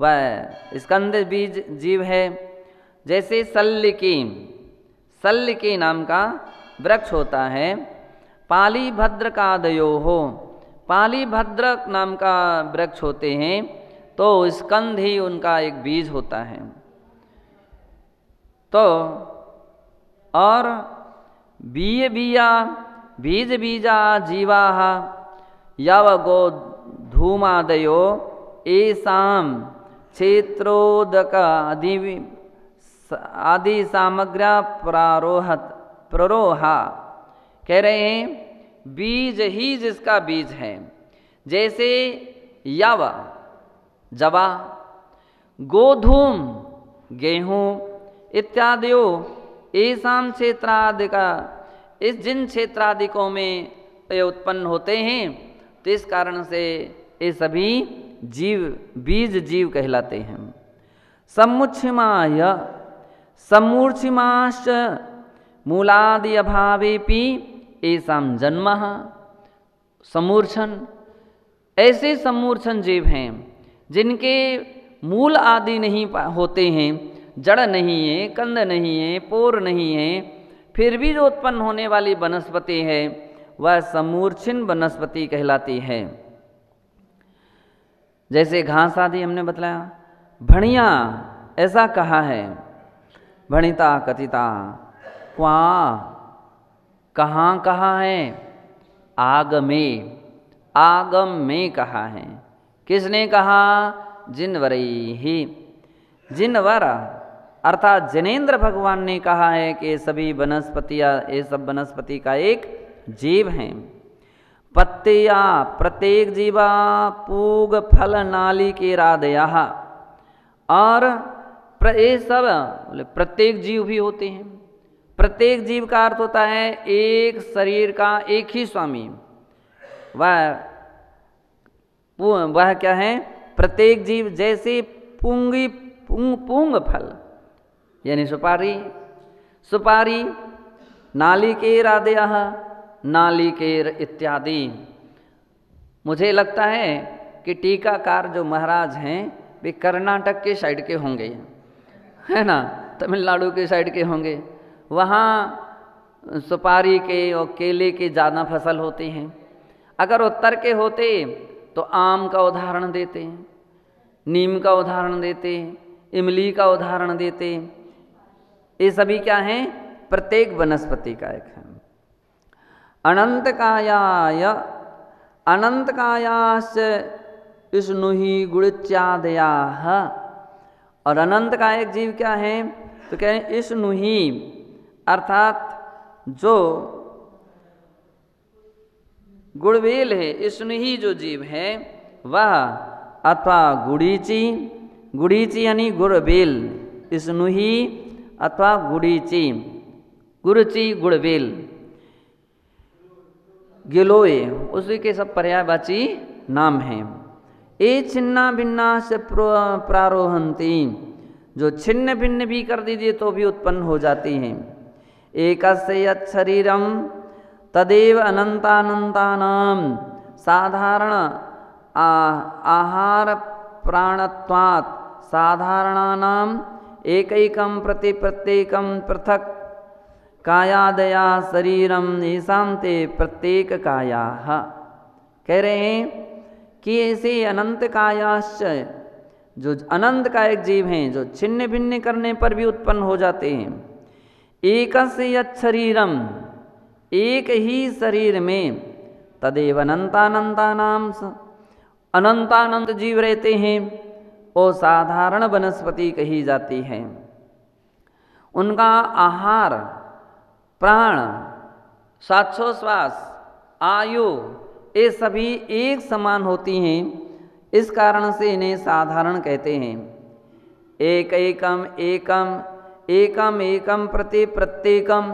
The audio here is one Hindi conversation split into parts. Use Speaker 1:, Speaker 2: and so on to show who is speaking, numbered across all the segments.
Speaker 1: वह स्कंद बीज जीव है। जैसे सल्लिकी नाम का वृक्ष होता है। पालीभद्र कादयो हो, पालीभद्र नाम का वृक्ष होते हैं, तो स्कंद ही उनका एक बीज होता है। तो और बीज बीजा जीवा यव गो धूमादयो एसाम क्षेत्रोदक आदि सामग्र्या प्ररोहा। कह रहे हैं बीज ही जिसका बीज है। जैसे यव जवा, गोधूम गेहूँ इत्यादियों एसाम क्षेत्रादिका, इस जिन क्षेत्रादिकों में ये उत्पन्न होते हैं, तो इस कारण से ये सभी जीव बीज जीव कहलाते हैं। समुच्छिमाय समूर्छिमाश्च मूलादि अभावेपि एसाम जन्मः। समूर्छन, ऐसे समूर्छन जीव हैं जिनके मूल आदि नहीं होते हैं, जड़ नहीं है, कंद नहीं है, पोर नहीं है, फिर भी जो उत्पन्न होने वाली वनस्पति है वह समूर्छिन वनस्पति कहलाती है। जैसे घास आदि हमने बतलाया। भणिया ऐसा कहा है, भणिता कथिता, क्वा कहाँ कहा है, आगम में कहा है। किसने कहा? जिनवरैहि, जिनवर अर्थात जिनेन्द्र भगवान ने कहा है कि सभी वनस्पतियाँ, ये सब वनस्पति का एक जीव हैं। पत्तिया प्रत्येक जीवा पूग फल नाली के राधया, और ये सब प्रत्येक जीव भी होते हैं। प्रत्येक जीव का अर्थ होता है एक शरीर का एक ही स्वामी। वह क्या है? प्रत्येक जीव। जैसे पूंग फल यानी सुपारी, नालिकेर आदयः, नालिकेर इत्यादि। मुझे लगता है कि टीकाकार जो महाराज हैं वे कर्नाटक के साइड के होंगे, है ना, तमिलनाडु के साइड के होंगे। वहाँ सुपारी के और केले के ज़्यादा फसल होते हैं। अगर उत्तर के होते तो आम का उदाहरण देते, नीम का उदाहरण देते, इमली का उदाहरण देते। ये सभी क्या हैं? प्रत्येक वनस्पति का एक है। अनंत कायाश्च विष्णुहि गुणच्यादयाः। और अनंत का एक जीव क्या है? तो क्या है? विष्णुहि अर्थात जो गुणवेल है, विष्णुहि जो जीव है वह, अथवा गुड़ीची यानी गुड़वेल, विष्णुहि अथवा गुरुचि गुड़वेल, गिलोय उसी के सब पर्यायवाची नाम हैं। ए छिन्ना भिन्ना से प्रारोहंती, जो छिन्न भिन्न भी कर दीजिए तो भी उत्पन्न हो जाती हैं। एकस्य यत् शरीरम तदेव अनंतानंतानाम साधारण आहार प्राणत्वात् साधारणानाम एकैकं प्रति प्रत्येकं पृथक कायादया शरीरम येषां ते प्रत्येक कायाः। कह रहे हैं कि ऐसे अनंत कायाश्च, जो अनंत का एक जीव हैं, जो छिन्न भिन्न करने पर भी उत्पन्न हो जाते हैं। एकस्य यत् शरीरम, एक ही शरीर में, तदेव अनंतानंतानाम, अनंतानंत जीव रहते हैं, वो साधारण वनस्पति कही जाती है। उनका आहार, प्राण, श्वासोश्वास, आयु, ये सभी एक समान होती हैं। इस कारण से इन्हें साधारण कहते हैं। एकम प्रति प्रत्येकम,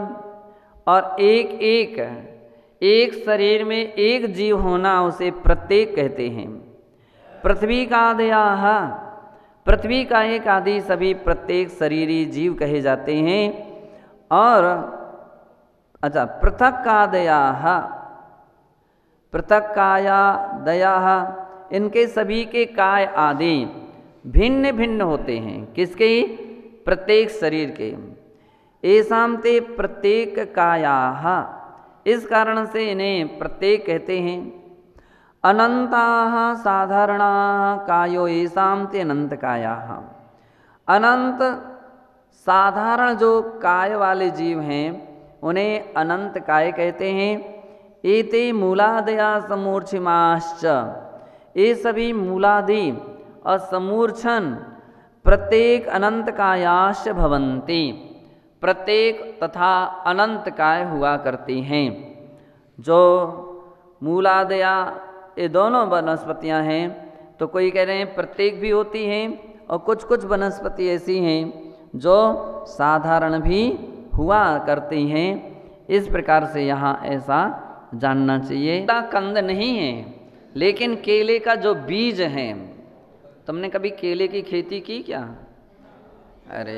Speaker 1: और एक शरीर में एक जीव होना उसे प्रत्येक कहते हैं। पृथ्वी का आदयाः, पृथ्वी का एक आदि सभी प्रत्येक शरीरी जीव कहे जाते हैं। और अच्छा, पृथक कादयाः, पृथक काया दयाः, इनके सभी के काय आदि भिन्न भिन्न होते हैं। किसके? प्रत्येक शरीर के। एसाम ते प्रत्येक कायाः, इस कारण से इन्हें प्रत्येक कहते हैं। अनंताः साधारणाः कायो एसाम ते अनंत कायाः, अनंत साधारण जो काय वाले जीव हैं उन्हें अनंत काय कहते हैं। एते मूलादया समूर्छिमाश्च, ये सभी मूलादि और समूर्छन प्रत्येक अनंत कायाश्च भवन्ति, प्रत्येक तथा अनंत काय हुआ करती हैं। जो मूलादया ये दोनों वनस्पतियां हैं, तो कोई कह रहे हैं प्रत्येक भी होती हैं और कुछ कुछ वनस्पति ऐसी हैं जो साधारण भी हुआ करती हैं। इस प्रकार से यहाँ ऐसा जानना चाहिए। कंद नहीं है, लेकिन केले का जो बीज है, तुमने कभी केले की खेती की क्या? अरे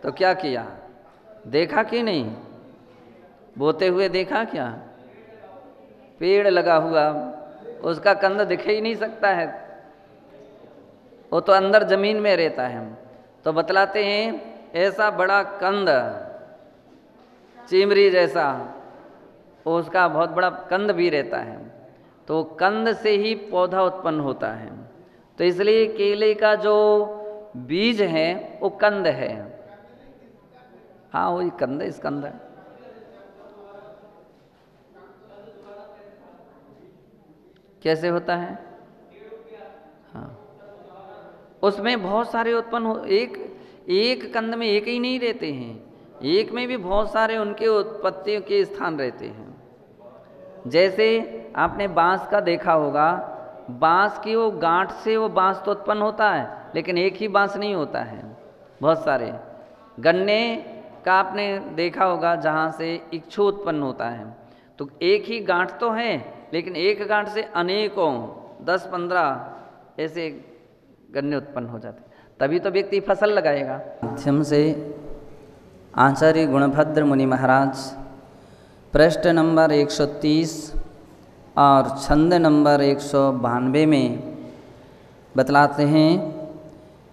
Speaker 1: तो क्या किया? देखा कि नहीं? बोते हुए देखा क्या? पेड़ लगा हुआ, उसका कंद दिख ही नहीं सकता है, वो तो अंदर जमीन में रहता है। तो बतलाते हैं ऐसा बड़ा कंद, चिमरी जैसा, उसका बहुत बड़ा कंद भी रहता है, तो कंद से ही पौधा उत्पन्न होता है। तो इसलिए केले का जो बीज है वो कंद है। हाँ वही कंद, स्कंद। कैसे होता है? हाँ, उसमें बहुत सारे उत्पन्न हो, एक कंद में एक ही नहीं रहते हैं, एक में भी बहुत सारे उनके उत्पत्तियों के स्थान रहते हैं। जैसे आपने बांस का देखा होगा, बांस की वो गांठ से वो बांस तो उत्पन्न होता है, लेकिन एक ही बांस नहीं होता है, बहुत सारे। गन्ने का आपने देखा होगा जहाँ से इक्षु उत्पन्न होता है, तो एक ही गांठ तो है, लेकिन एक गांठ से अनेकों 10-15 ऐसे गन्ने उत्पन्न हो जाते, तभी तो व्यक्ति फसल लगाएगा। माध्यम से आचार्य गुणभद्र मुनि महाराज पृष्ठ नंबर 130 और छंद नंबर 192 में बतलाते हैं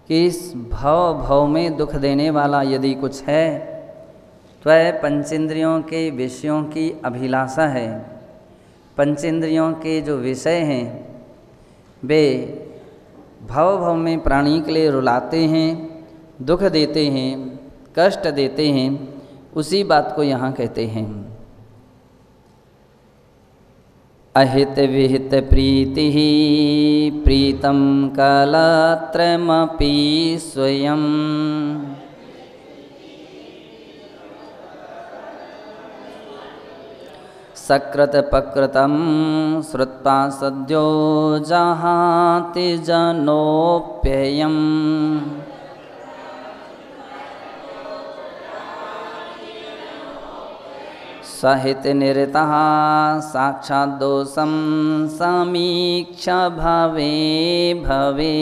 Speaker 1: कि इस भव में दुख देने वाला यदि कुछ है तो वह पंचेंद्रियों के विषयों की अभिलाषा है। पंचेंद्रियों के जो विषय हैं वे भव में प्राणी के लिए रुलाते हैं, दुख देते हैं, कष्ट देते हैं, उसी बात को यहाँ कहते हैं। अहित विहित प्रीति प्रीतम कलत्रमपि स्वयं सकृत पकृतं श्रुत्वा सद्यो जहाति जनोप्ययम् सहित निरतः साक्षात् दोषं समीक्ष भवे भवे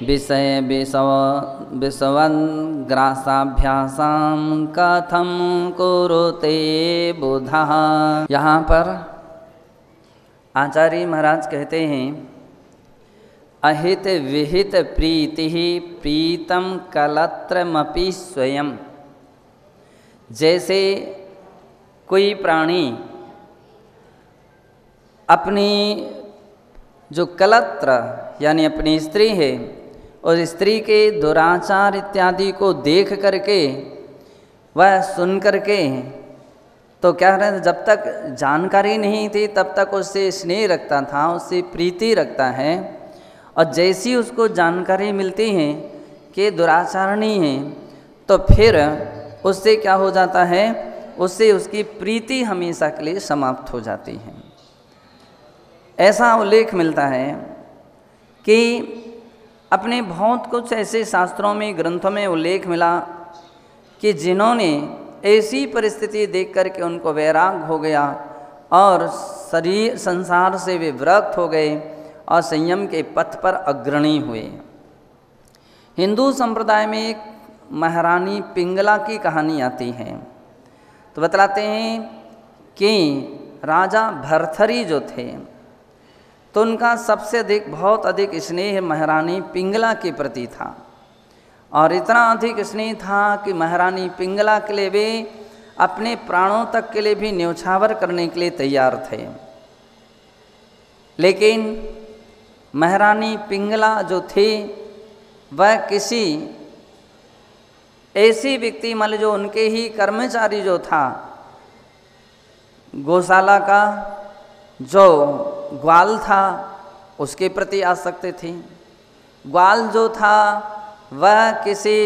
Speaker 1: विषय विषवग्रासाभ्यासां कथं कुरुते बुधः। यहाँ पर आचार्य महाराज कहते हैं अहित विहित प्रीति प्रीतम कलत्रमपि स्वयं। जैसे कोई प्राणी अपनी जो कलत्र यानी अपनी स्त्री है और स्त्री के दुराचार इत्यादि को देख करके वह सुन करके तो क्या कहते, जब तक जानकारी नहीं थी तब तक उससे स्नेह रखता था, उससे प्रीति रखता है, और जैसी उसको जानकारी मिलती है कि दुराचारणी है तो फिर उससे क्या हो जाता है, उससे उसकी प्रीति हमेशा के लिए समाप्त हो जाती है। ऐसा उल्लेख मिलता है कि अपने बहुत कुछ ऐसे शास्त्रों में ग्रंथों में उल्लेख मिला कि जिन्होंने ऐसी परिस्थिति देख कर के उनको वैराग हो गया और शरीर संसार से वे विरक्त हो गए और संयम के पथ पर अग्रणी हुए। हिंदू संप्रदाय में एक महारानी पिंगला की कहानी आती है, तो बतलाते हैं कि राजा भर्तृहरि जो थे तो उनका सबसे अधिक बहुत अधिक स्नेह महारानी पिंगला के प्रति था, और इतना अधिक स्नेह था कि महारानी पिंगला के लिए वे अपने प्राणों तक के लिए भी न्यौछावर करने के लिए तैयार थे। लेकिन महारानी पिंगला जो थी वह किसी ऐसी व्यक्ति मतलब जो उनके ही कर्मचारी जो था, गौशाला का जो ग्वाल था उसके प्रति आसक्त थी। ग्वाल जो था वह किसी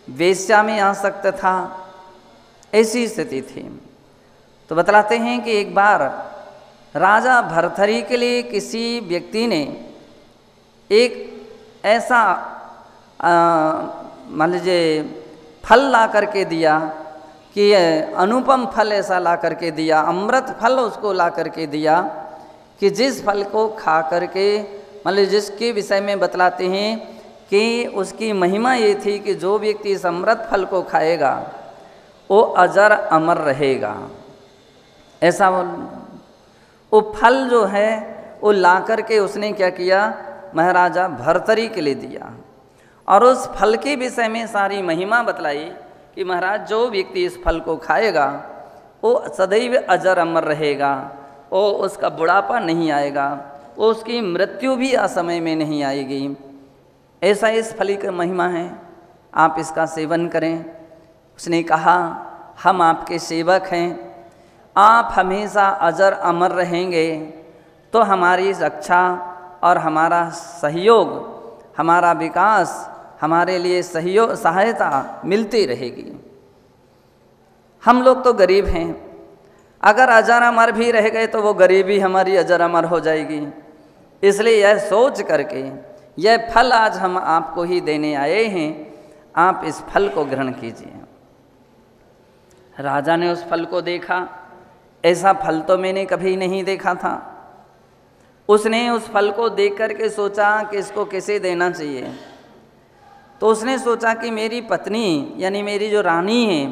Speaker 1: वेश्या में आसक्त था, ऐसी स्थिति थी। तो बतलाते हैं कि एक बार राजा भर्तृहरि के लिए किसी व्यक्ति ने एक ऐसा मान लीजिए फल ला करके दिया कि अनुपम फल ऐसा ला करके दिया, अमृत फल उसको ला करके दिया कि जिस फल को खा करके मतलब जिसके विषय में बतलाते हैं कि उसकी महिमा ये थी कि जो व्यक्ति इस अमृत फल को खाएगा वो अजर अमर रहेगा। ऐसा वो फल जो है वो ला करके उसने क्या किया, महाराजा भर्तृहरि के लिए दिया, और उस फल के विषय में सारी महिमा बतलाई कि महाराज जो व्यक्ति इस फल को खाएगा वो सदैव अजर अमर रहेगा, वो उसका बुढ़ापा नहीं आएगा, वो उसकी मृत्यु भी असमय में नहीं आएगी। ऐसा इस फल की महिमा है, आप इसका सेवन करें। उसने कहा हम आपके सेवक हैं, आप हमेशा अजर अमर रहेंगे तो हमारी रक्षा और हमारा सहयोग, हमारा विकास, हमारे लिए सहयोग सहायता मिलती रहेगी। हम लोग तो गरीब हैं, अगर अजर अमर भी रह गए तो वो गरीबी हमारी अजर अमर हो जाएगी। इसलिए यह सोच करके यह फल आज हम आपको ही देने आए हैं, आप इस फल को ग्रहण कीजिए। राजा ने उस फल को देखा, ऐसा फल तो मैंने कभी नहीं देखा था। उसने उस फल को देख करके सोचा कि इसको किसे देना चाहिए। तो उसने सोचा कि मेरी पत्नी यानी मेरी जो रानी है,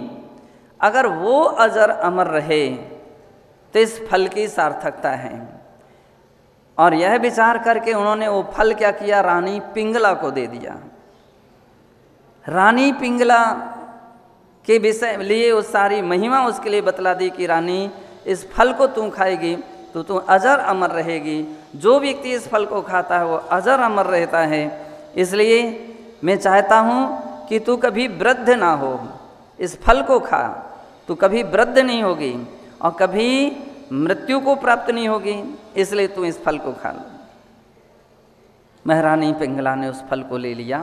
Speaker 1: अगर वो अजर अमर रहे तो इस फल की सार्थकता है। और यह विचार करके उन्होंने वो फल क्या किया, रानी पिंगला को दे दिया। रानी पिंगला के विषय लिए उस सारी महिमा उसके लिए बतला दी कि रानी इस फल को तू खाएगी तो तू अजर अमर रहेगी, जो व्यक्ति इस फल को खाता है वो अजर अमर रहता है। इसलिए मैं चाहता हूँ कि तू कभी वृद्ध ना हो, इस फल को खा, तू कभी वृद्ध नहीं होगी और कभी मृत्यु को प्राप्त नहीं होगी, इसलिए तू इस फल को खा लो। महारानी पिंगला ने उस फल को ले लिया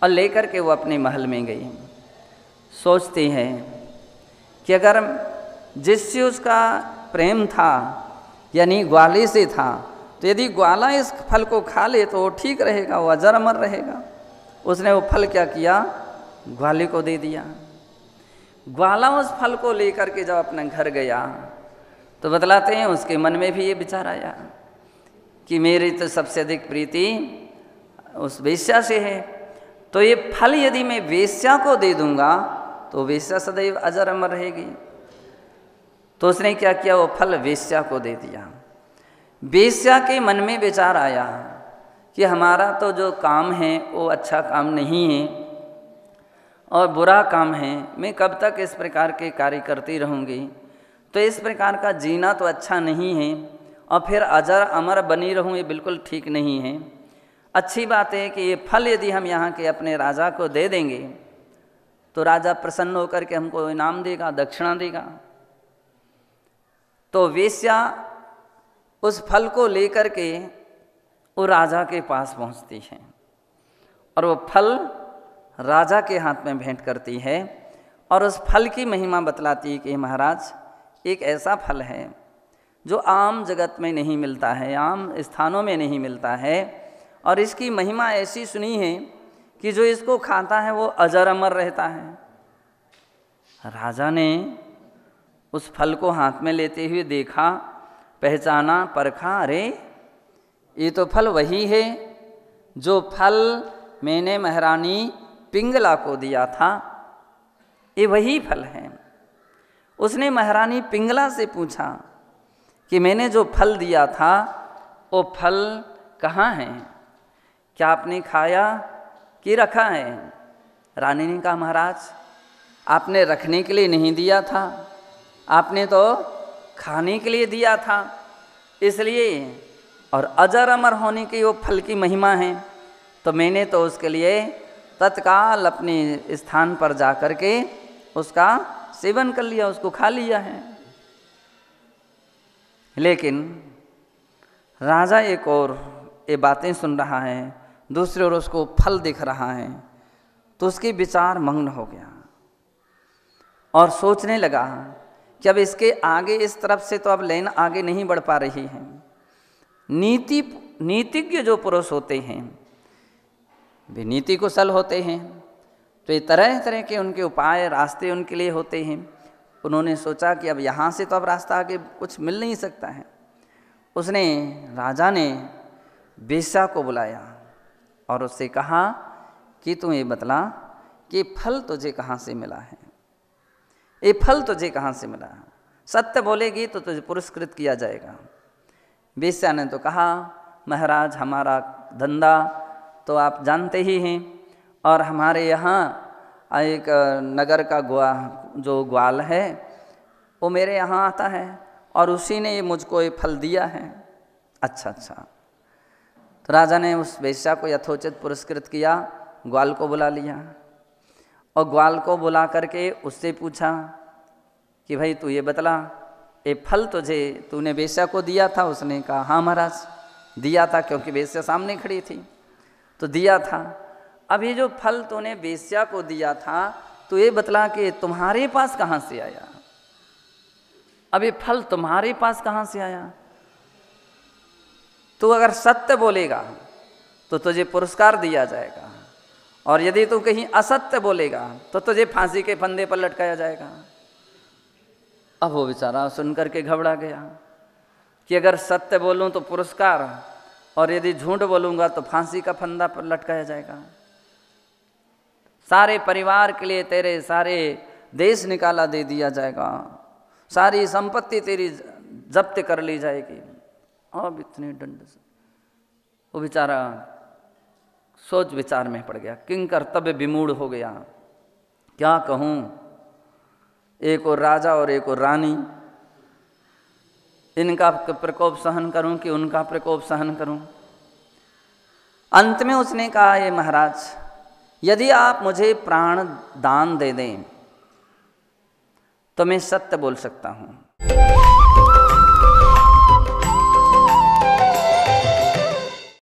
Speaker 1: और लेकर के वो अपने महल में गई। सोचती है कि अगर जिससे उसका प्रेम था यानी ग्वाले से था, तो यदि ग्वाला इस फल को खा ले तो वो ठीक रहेगा, वो अजर अमर रहेगा। उसने वो फल क्या किया, ग्वाले को दे दिया। ग्वाला उस फल को लेकर के जब अपने घर गया तो बतलाते हैं उसके मन में भी ये विचार आया कि मेरी तो सबसे अधिक प्रीति उस वेश्या से है, तो ये फल यदि मैं वेश्या को दे दूंगा तो वेश्या सदैव अजर अमर रहेगी। तो उसने क्या किया, वो फल वेश्या को दे दिया। वेश्या के मन में विचार आया कि हमारा तो जो काम है वो अच्छा काम नहीं है और बुरा काम है, मैं कब तक इस प्रकार के कार्य करती रहूँगी, तो इस प्रकार का जीना तो अच्छा नहीं है और फिर अजर अमर बनी रहूँ ये बिल्कुल ठीक नहीं है। अच्छी बात है कि ये फल यदि हम यहाँ के अपने राजा को दे देंगे तो राजा प्रसन्न होकर के हमको इनाम देगा, दक्षिणा देगा। तो वेश्या उस फल को लेकर के वो राजा के पास पहुँचती है और वो फल राजा के हाथ में भेंट करती है और उस फल की महिमा बतलाती है कि महाराज एक ऐसा फल है जो आम जगत में नहीं मिलता है, आम स्थानों में नहीं मिलता है, और इसकी महिमा ऐसी सुनी है कि जो इसको खाता है वो अजर अमर रहता है। राजा ने उस फल को हाथ में लेते हुए देखा, पहचाना, परखा, अरे ये तो फल वही है जो फल मैंने महारानी पिंगला को दिया था, ये वही फल है। उसने महारानी पिंगला से पूछा कि मैंने जो फल दिया था वो फल कहाँ है, क्या आपने खाया कि रखा है? रानी ने कहा महाराज आपने रखने के लिए नहीं दिया था, आपने तो खाने के लिए दिया था, इसलिए और अजर अमर होने की वो फल की महिमा है, तो मैंने तो उसके लिए तत्काल अपने स्थान पर जा कर के उसका सेवन कर लिया, उसको खा लिया है। लेकिन राजा एक और ये बातें सुन रहा है, दूसरी ओर उसको फल दिख रहा है, तो उसके विचार मग्न हो गया और सोचने लगा कि अब इसके आगे इस तरफ से तो अब लाइन आगे नहीं बढ़ पा रही है। नीतिज्ञ जो पुरुष होते हैं वे नीति कुशल होते हैं, तो ये तरह तरह के उनके उपाय रास्ते उनके लिए होते हैं। उन्होंने सोचा कि अब यहाँ से तो अब रास्ता आगे कुछ मिल नहीं सकता है। उसने राजा ने वेश्या को बुलाया और उससे कहा कि तू ये बतला कि फल तुझे कहाँ से मिला है, ये फल तुझे कहाँ से मिला है, सत्य बोलेगी तो तुझे पुरस्कृत किया जाएगा। वेश्या ने तो कहा महाराज हमारा धंधा तो आप जानते ही हैं, और हमारे यहाँ एक नगर का जो ग्वाल है वो मेरे यहाँ आता है और उसी ने ये मुझको ये फल दिया है। अच्छा, तो राजा ने उस वेश्या को यथोचित पुरस्कृत किया, ग्वाल को बुला लिया और ग्वाल को बुला करके उससे पूछा कि भाई तू ये बतला ये फल तूने वेश्या को दिया था? उसने कहा हाँ महाराज दिया था, क्योंकि वेश्या सामने खड़ी थी तो दिया था। अब ये जो फल तूने वेश्या को दिया था तो ये बतला कि तुम्हारे पास कहाँ से आया? अब ये फल तुम्हारे पास कहाँ से आया? तू अगर सत्य बोलेगा तो तुझे पुरस्कार दिया जाएगा, और यदि तू कहीं असत्य बोलेगा तो तुझे फांसी के फंदे पर लटकाया जाएगा। अब वो बेचारा सुन करके घबरा गया कि अगर सत्य बोलूं तो पुरस्कार, और यदि झूठ बोलूंगा तो फांसी का फंदा पर लटकाया जाएगा। सारे परिवार के लिए तेरे सारे देश निकाला दे दिया जाएगा, सारी संपत्ति तेरी जब्त कर ली जाएगी। अब इतने दंड से वो बेचारा सोच विचार में पड़ गया, किंकर तब विमूढ़ हो गया। क्या कहूँ, एक और राजा और एक और रानी, इनका प्रकोप सहन करूं कि उनका प्रकोप सहन करूं? अंत में उसने कहा ये महाराज यदि आप मुझे प्राण दान दे दें तो मैं सत्य बोल सकता हूं,